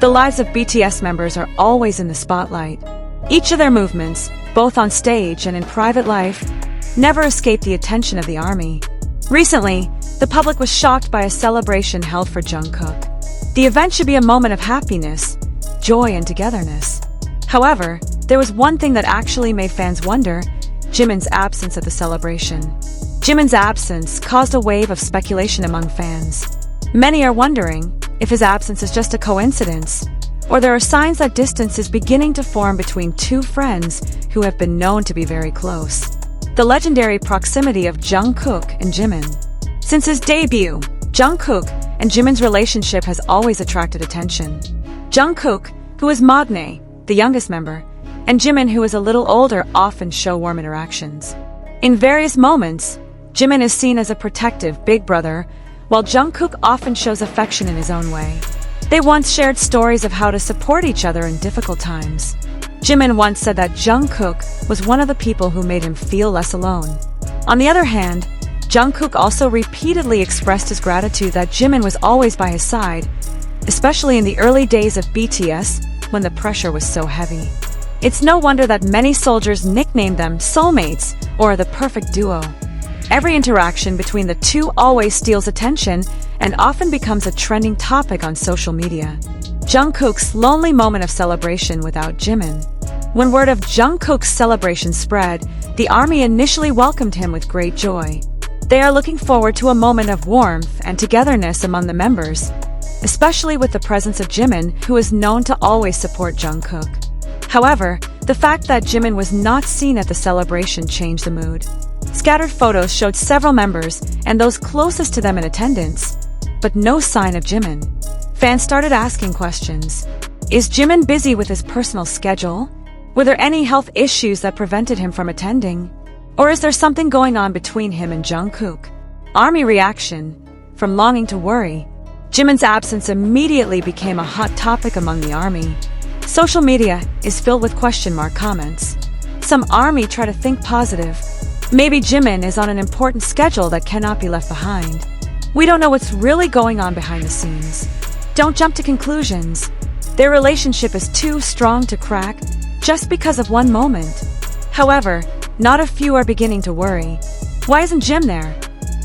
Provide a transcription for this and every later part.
The lives of BTS members are always in the spotlight. Each of their movements, both on stage and in private life, never escape the attention of the ARMY. Recently, the public was shocked by a celebration held for Jungkook. The event should be a moment of happiness, joy, and togetherness. However, there was one thing that actually made fans wonder: Jimin's absence at the celebration. Jimin's absence caused a wave of speculation among fans. Many are wondering if his absence is just a coincidence, or there are signs that distance is beginning to form between two friends who have been known to be very close. The legendary proximity of Jungkook and Jimin. Since his debut, Jungkook and Jimin's relationship has always attracted attention. Jungkook, who is maknae, the youngest member, and Jimin, who is a little older, often show warm interactions. In various moments, Jimin is seen as a protective big brother, while Jungkook often shows affection in his own way. They once shared stories of how to support each other in difficult times. Jimin once said that Jungkook was one of the people who made him feel less alone. On the other hand, Jungkook also repeatedly expressed his gratitude that Jimin was always by his side, especially in the early days of BTS when the pressure was so heavy. It's no wonder that many soldiers nicknamed them soulmates or the perfect duo. Every interaction between the two always steals attention and often becomes a trending topic on social media. Jungkook's lonely moment of celebration without Jimin. When word of Jungkook's celebration spread, the ARMY initially welcomed him with great joy. They are looking forward to a moment of warmth and togetherness among the members, especially with the presence of Jimin, who is known to always support Jungkook. However, the fact that Jimin was not seen at the celebration changed the mood. Scattered photos showed several members and those closest to them in attendance, but no sign of Jimin. Fans started asking questions. Is Jimin busy with his personal schedule? Were there any health issues that prevented him from attending? Or is there something going on between him and Jungkook? ARMY reaction: from longing to worry. Jimin's absence immediately became a hot topic among the ARMY. Social media is filled with question mark comments. Some ARMY try to think positive. Maybe Jimin is on an important schedule that cannot be left behind. We don't know what's really going on behind the scenes. Don't jump to conclusions. Their relationship is too strong to crack just because of one moment. However, not a few are beginning to worry. Why isn't Jim there?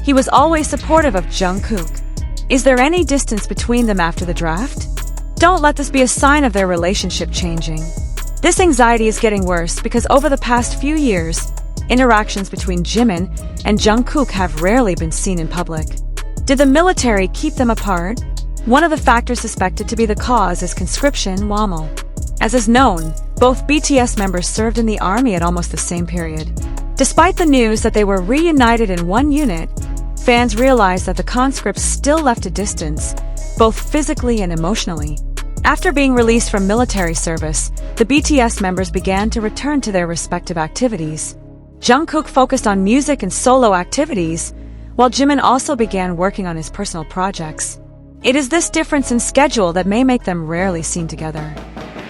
He was always supportive of Jungkook. Is there any distance between them after the draft? Don't let this be a sign of their relationship changing. This anxiety is getting worse because over the past few years, interactions between Jimin and Jungkook have rarely been seen in public. Did the military keep them apart? One of the factors suspected to be the cause is conscription (wamel). As is known, both BTS members served in the ARMY at almost the same period. Despite the news that they were reunited in one unit, fans realized that the conscripts still left a distance, both physically and emotionally. After being released from military service, the BTS members began to return to their respective activities. Jungkook focused on music and solo activities, while Jimin also began working on his personal projects. It is this difference in schedule that may make them rarely seen together.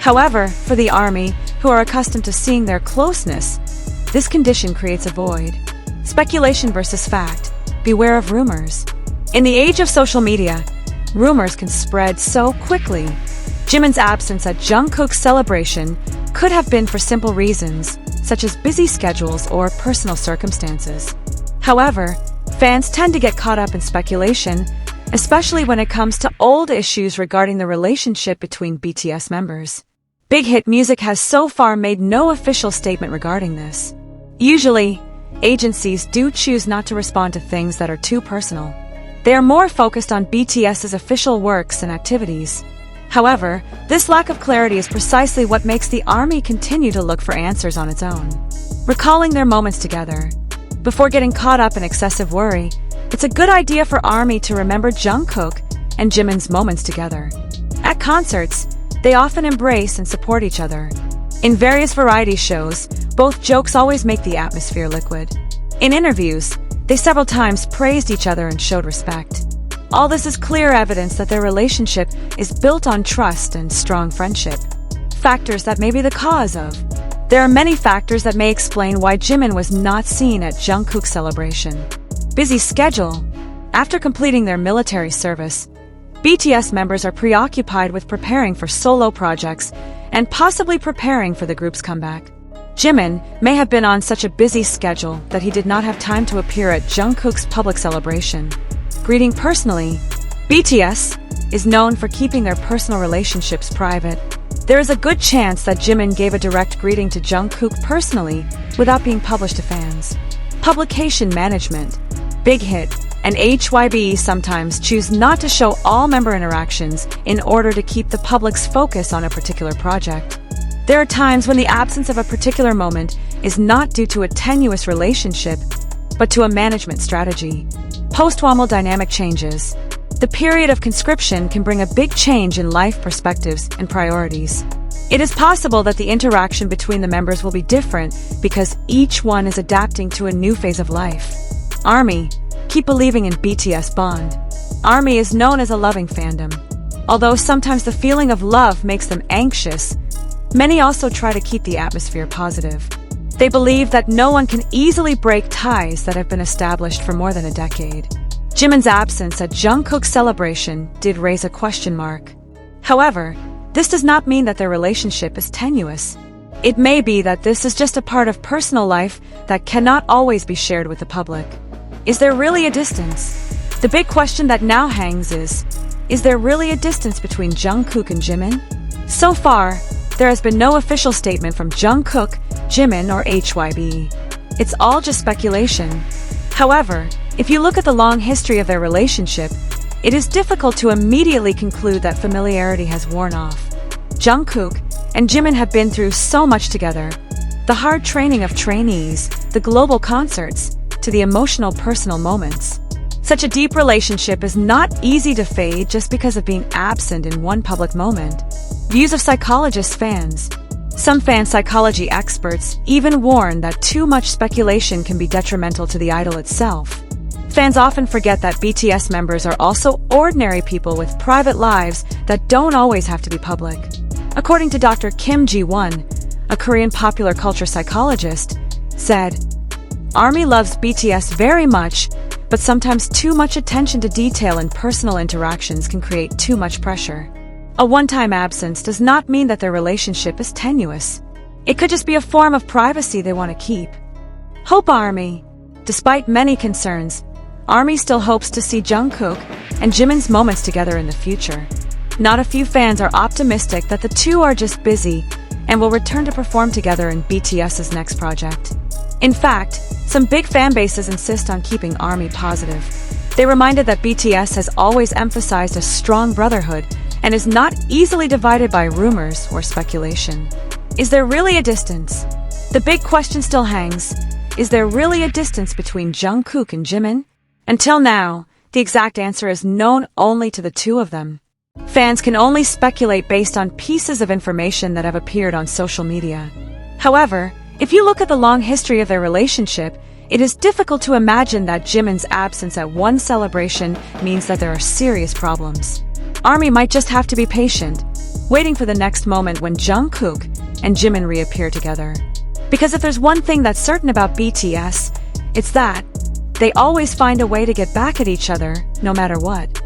However, for the ARMY, who are accustomed to seeing their closeness, this condition creates a void. Speculation versus fact. Beware of rumors. In the age of social media, rumors can spread so quickly. Jimin's absence at Jungkook's celebration could have been for simple reasons, such as busy schedules or personal circumstances. However, fans tend to get caught up in speculation, especially when it comes to old issues regarding the relationship between BTS members. Big Hit Music has so far made no official statement regarding this. Usually, agencies do choose not to respond to things that are too personal. They are more focused on BTS's official works and activities. However, this lack of clarity is precisely what makes the ARMY continue to look for answers on its own. Recalling their moments together. Before getting caught up in excessive worry, it's a good idea for ARMY to remember Jungkook and Jimin's moments together. At concerts, they often embrace and support each other. In various variety shows, both jokes always make the atmosphere liquid. In interviews, they several times praised each other and showed respect. All this is clear evidence that their relationship is built on trust and strong friendship. Factors that may be the cause of. There are many factors that may explain why Jimin was not seen at Jungkook's celebration. Busy schedule. After completing their military service, BTS members are preoccupied with preparing for solo projects and possibly preparing for the group's comeback. Jimin may have been on such a busy schedule that he did not have time to appear at Jungkook's public celebration. Greeting personally, BTS is known for keeping their personal relationships private. There is a good chance that Jimin gave a direct greeting to Jungkook personally without being published to fans. Publication management, Big Hit, and HYBE sometimes choose not to show all member interactions in order to keep the public's focus on a particular project. There are times when the absence of a particular moment is not due to a tenuous relationship, but to a management strategy. Post-Waml dynamic changes. The period of conscription can bring a big change in life perspectives and priorities. It is possible that the interaction between the members will be different because each one is adapting to a new phase of life. ARMY, keep believing in BTS bond. ARMY is known as a loving fandom. Although sometimes the feeling of love makes them anxious, many also try to keep the atmosphere positive. They believe that no one can easily break ties that have been established for more than a decade. Jimin's absence at Jungkook's celebration did raise a question mark. However, this does not mean that their relationship is tenuous. It may be that this is just a part of personal life that cannot always be shared with the public. Is there really a distance? The big question that now hangs is there really a distance between Jungkook and Jimin? So far, there has been no official statement from Jungkook, Jimin, or HYBE. It's all just speculation. However, if you look at the long history of their relationship, it is difficult to immediately conclude that familiarity has worn off. Jungkook and Jimin have been through so much together. The hard training of trainees, the global concerts, to the emotional personal moments. Such a deep relationship is not easy to fade just because of being absent in one public moment. Views of psychologists fans. Some fan psychology experts even warn that too much speculation can be detrimental to the idol itself. Fans often forget that BTS members are also ordinary people with private lives that don't always have to be public. According to Dr. Kim Ji-won, a Korean popular culture psychologist, said, ARMY loves BTS very much, but sometimes too much attention to detail and personal interactions can create too much pressure. A one-time absence does not mean that their relationship is tenuous. It could just be a form of privacy they want to keep. Hope ARMY. Despite many concerns, ARMY still hopes to see Jungkook and Jimin's moments together in the future. Not a few fans are optimistic that the two are just busy and will return to perform together in BTS's next project. In fact, some big fan bases insist on keeping ARMY positive. They reminded that BTS has always emphasized a strong brotherhood and is not easily divided by rumors or speculation. Is there really a distance? The big question still hangs. Is there really a distance between Jungkook and Jimin? Until now, the exact answer is known only to the two of them. Fans can only speculate based on pieces of information that have appeared on social media. However, if you look at the long history of their relationship, it is difficult to imagine that Jimin's absence at one celebration means that there are serious problems. ARMY might just have to be patient, waiting for the next moment when Jungkook and Jimin reappear together. Because if there's one thing that's certain about BTS, it's that they always find a way to get back at each other, no matter what.